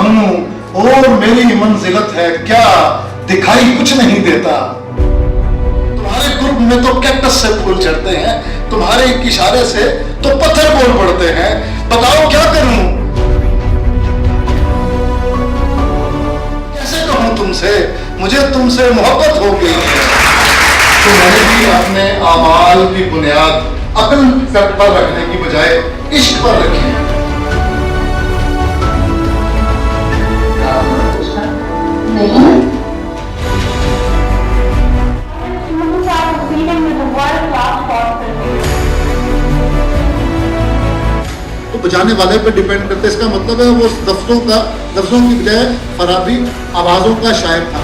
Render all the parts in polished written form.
ढूंढूं और मेरी मंजिलत है क्या, दिखाई कुछ नहीं देता। तुम्हारे ग्रुप में तो कैक्टस से फूल झड़ते हैं, तुम्हारे एक इशारे से तो पत्थर बोल पड़ते हैं। बताओ क्या करूं, कैसे कहूं तुमसे, मुझे तुमसे मोहब्बत हो गई है। तो मैंने भी अपने आमाल की बुनियाद अकल पर रखने की बजाय इश्क पर रखी है। नहीं तो बजाने वाले पे डिपेंड करते, इसका मतलब है वो लफ्जों की बजाय फराबी आवाजों का शायर था।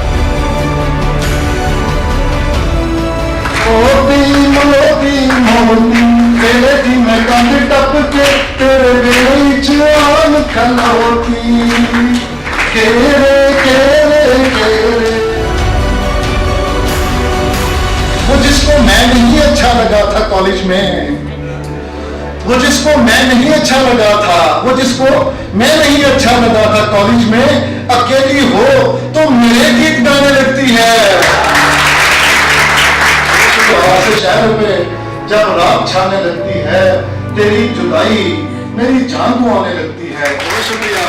तेरे जी मैं कंध टप के तेरे बेड़ी च आन खलोती, केरे केरे केरे। वो जिसको मैं नहीं अच्छा लगा था कॉलेज में, वो जिसको मैं नहीं अच्छा लगा था, वो जिसको मैं नहीं अच्छा लगा था कॉलेज में, अकेली हो तो मेरे गीत गाने लगती है। शहर में जब रात छाने लगती है, तेरी जुदाई मेरी जान को आने लगती है। बहुत शुक्रिया।